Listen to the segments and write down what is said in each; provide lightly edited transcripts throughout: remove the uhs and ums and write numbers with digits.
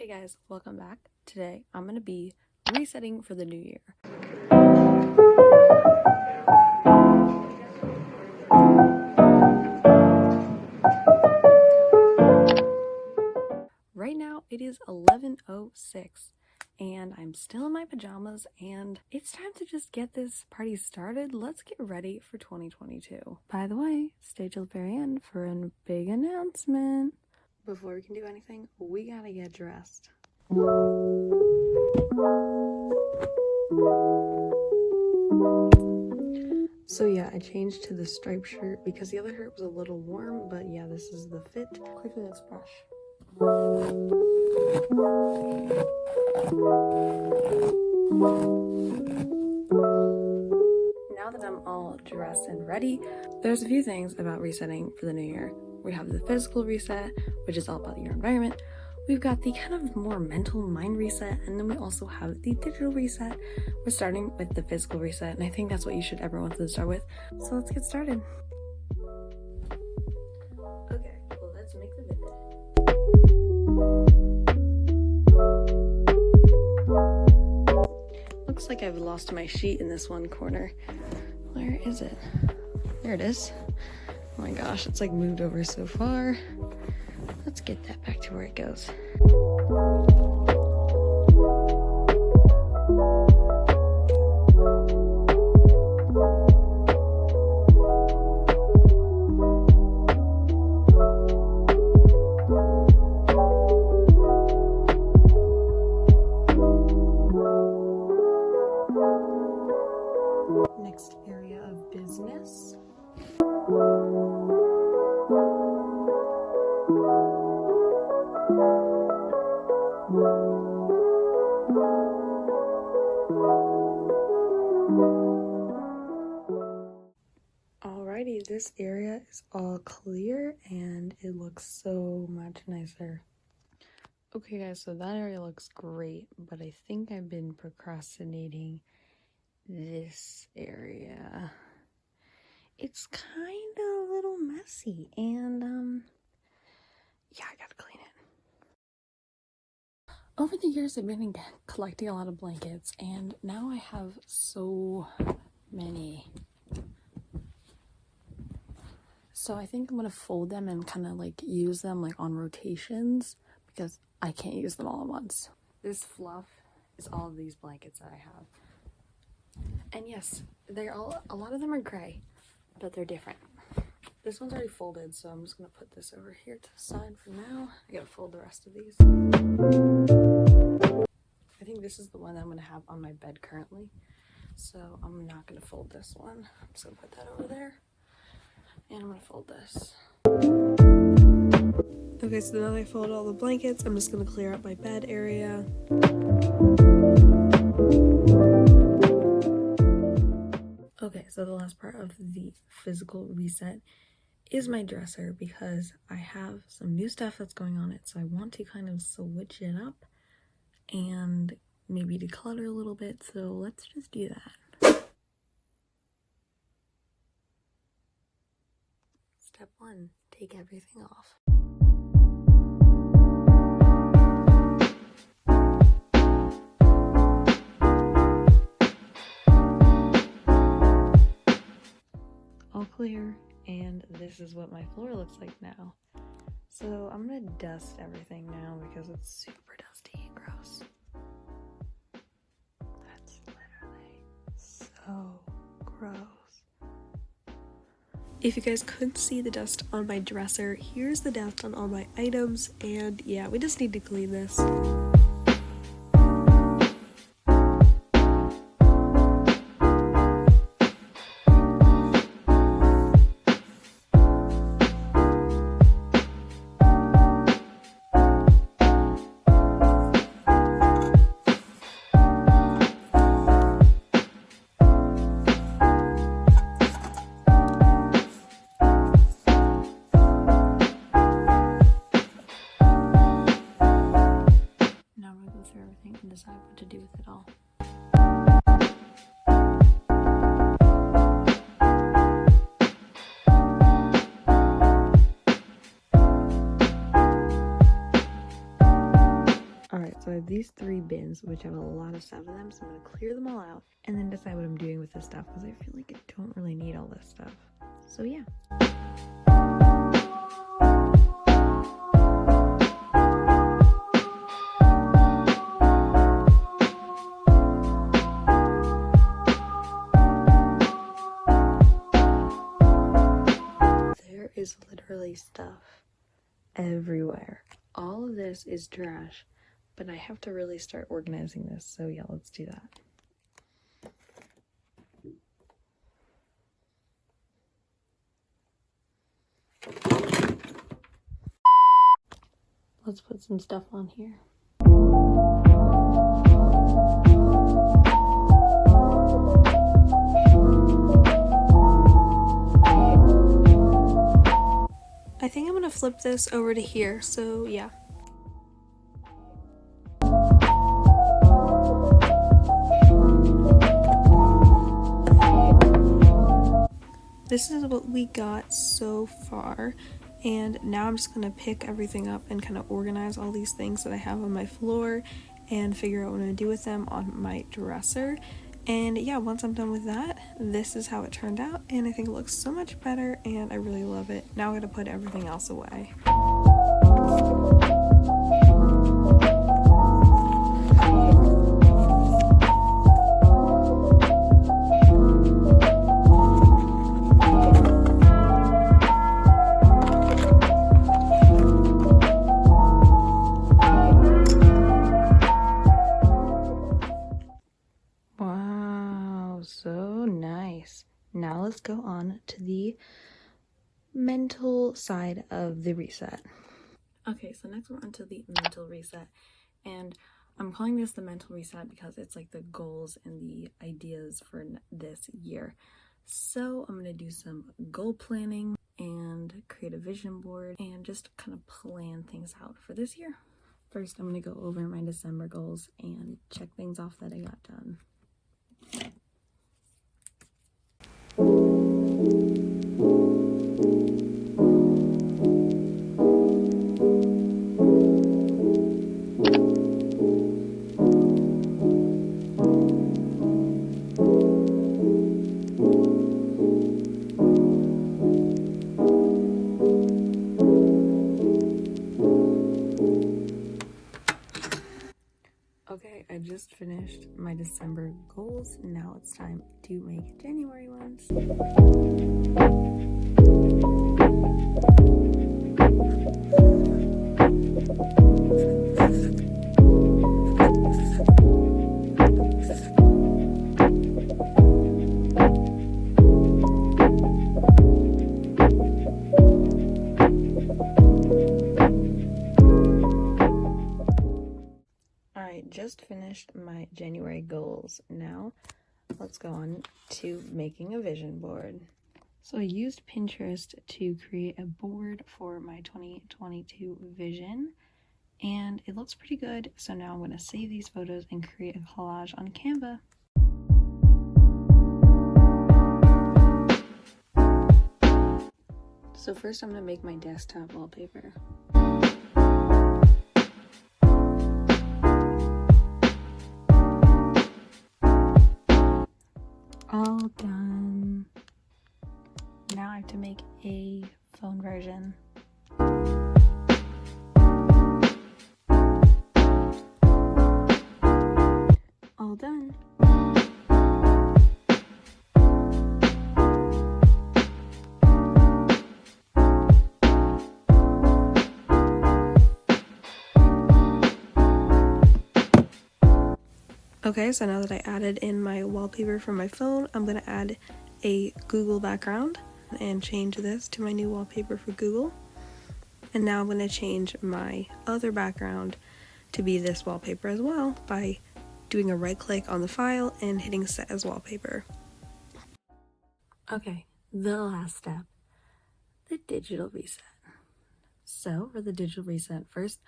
Hey guys, welcome back. Today I'm going to be resetting for the new year. Right now it is 11:06 and I'm still in my pajamas and it's time to just get this party started. Let's get ready for 2022. By the way, stay till the very end for a big announcement. Before we can do anything, we gotta get dressed. So yeah, I changed to the striped shirt because the other shirt was a little warm, but yeah, this is the fit. Quickly, let's brush. Now that I'm all dressed and ready, there's a few things about resetting for the new year. We have the physical reset, which is all about your environment. We've got the kind of more mental mind reset, and then we also have the digital reset. We're starting with the physical reset, and I think that's what everyone wants to start with. So let's get started. Okay, well, let's make the video. Looks like I've lost my sheet in this one corner. Where is it? There it is. Oh my gosh, it's like moved over so far. Let's get that back to where it goes. Next area of business. Alrighty, this area is all clear and it looks so much nicer. Okay guys, so that area looks great, but I think I've been procrastinating this area. It's kind of a little messy and yeah, I gotta clean it. Over the years I've been collecting a lot of blankets and now I have so many. So I think I'm gonna fold them and kind of like use them like on rotations because I can't use them all at once. This fluff is all of these blankets that I have. And yes, a lot of them are gray, but they're different. This one's already folded, so I'm just gonna put this over here to the side for now. I gotta fold the rest of these. I think this is the one that I'm gonna have on my bed currently. So I'm not gonna fold this one. I'm just gonna put that over there. And I'm gonna fold this. Okay, so now that I folded all the blankets, I'm just gonna clear up my bed area. Okay, so the last part of the physical reset is my dresser because I have some new stuff that's going on it. So I want to kind of switch it up and maybe declutter a little bit. So let's just do that. Step 1, take everything off. All clear, and this is what my floor looks like now. So I'm gonna dust everything now because it's super dusty and gross. That's literally so gross. If you guys couldn't see the dust on my dresser, here's the dust on all my items, and yeah, we just need to clean this. And decide what to do with it all. So I have these 3 bins, which have a lot of stuff in them, so I'm going to clear them all out and then decide what I'm doing with this stuff, because I feel like I don't really need all this stuff. So yeah. There is literally stuff everywhere. All of this is trash, but I have to really start organizing this, so yeah, let's do that. Let's put some stuff on here. I think I'm gonna flip this over to here, so yeah. This is what we got so far, and now I'm just gonna pick everything up and kind of organize all these things that I have on my floor and figure out what I'm gonna do with them on my dresser. And yeah, once I'm done with that, this is how it turned out, and I think it looks so much better and I really love it. Now I gotta put everything else away. So nice. Now let's go on to the mental side of the reset. Okay, so next we're on to the mental reset, and I'm calling this the mental reset because it's like the goals and the ideas for this year. So I'm going to do some goal planning and create a vision board and just kind of plan things out for this year. First, I'm going to go over my December goals and check things off that I got done. Okay, I just finished my December goals. Now it's time to make January ones. Just finished my January goals. Now let's go on to making a vision board. So I used Pinterest to create a board for my 2022 vision, and it looks pretty good. So now I'm going to save these photos and create a collage on Canva. So first I'm going to make my desktop wallpaper. All done. Now I have to make a phone version. All done. Okay, so now that I added in my wallpaper from my phone, I'm going to add a Google background and change this to my new wallpaper for Google. And now I'm going to change my other background to be this wallpaper as well by doing a right click on the file and hitting set as wallpaper. Okay, the last step, the digital reset. So for the digital reset, first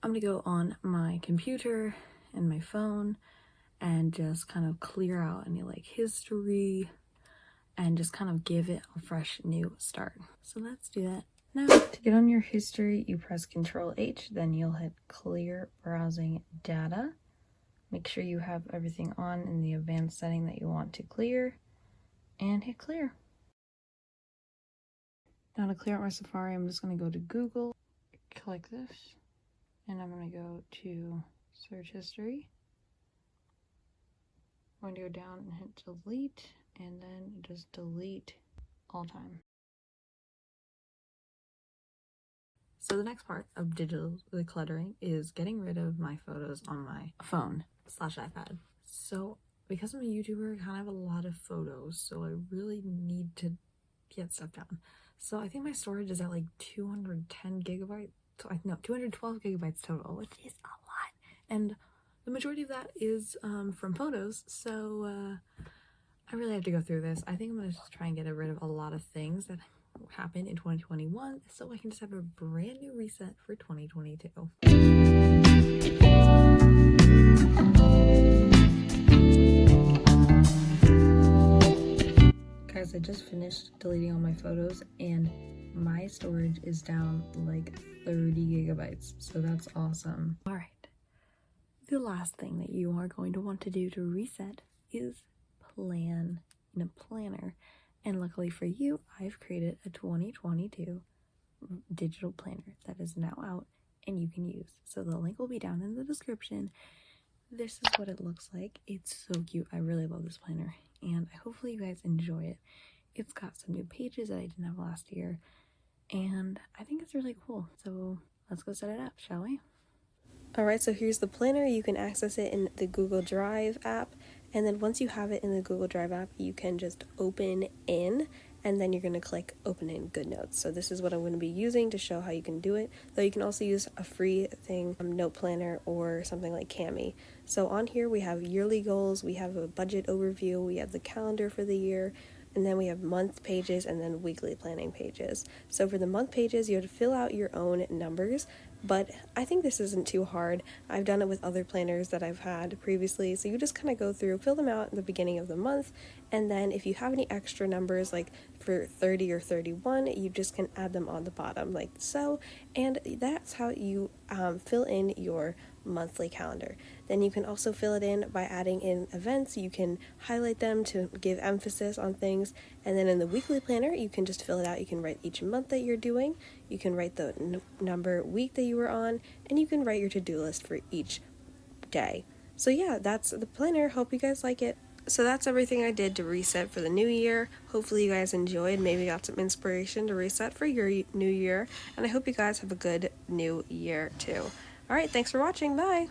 I'm going to go on my computer and my phone and just kind of clear out any like history and just kind of give it a fresh new start. So let's do that Now, to get on your history, you press Control H, then you'll hit Clear Browsing Data. Make sure you have everything on in the advanced setting that you want to clear, and hit Clear. Now to clear out my Safari, I'm just going to go to Google, click this, and I'm going to go to Search History. I'm going to go down and hit Delete, and then just delete all time. So the next part of digital decluttering is getting rid of my photos on my phone/iPad. So because I'm a YouTuber, I kind of have a lot of photos, so I really need to get stuff down. So I think my storage is at like 210 gigabytes, no, 212 gigabytes total, which is a lot. And the majority of that is from photos, so I really have to go through this. I think I'm going to just try and get rid of a lot of things that happened in 2021 so I can just have a brand new reset for 2022. Guys, I just finished deleting all my photos and my storage is down like 30 gigabytes, so that's awesome. All right, the last thing that you are going to want to do to reset is plan in a planner. And luckily for you, I've created a 2022 digital planner that is now out and you can use. So the link will be down in the description. This is what it looks like. It's so cute. I really love this planner and hopefully you guys enjoy it. It's got some new pages that I didn't have last year and I think it's really cool. So let's go set it up, shall we? Alright, so here's the planner. You can access it in the Google Drive app. And then once you have it in the Google Drive app, you can just open in, and then you're going to click open in GoodNotes. So this is what I'm going to be using to show how you can do it. Though you can also use a free thing, Note Planner or something like Cami. So on here we have yearly goals, we have a budget overview, we have the calendar for the year, and then we have month pages and then weekly planning pages. So for the month pages, you have to fill out your own numbers, but I think this isn't too hard. I've done it with other planners that I've had previously. So you just kind of go through, fill them out in the beginning of the month, and then if you have any extra numbers like for 30 or 31, you just can add them on the bottom like so, and that's how you fill in your monthly calendar. Then you can also fill it in by adding in events. You can highlight them to give emphasis on things, and then in the weekly planner you can just fill it out. You can write each month that you're doing, you can write the number week that you were on, and you can write your to-do list for each day. So yeah, that's the planner. Hope you guys like it. So that's everything I did to reset for the new year. Hopefully you guys enjoyed, maybe got some inspiration to reset for your new year, and I hope you guys have a good new year too. Alright, thanks for watching. Bye!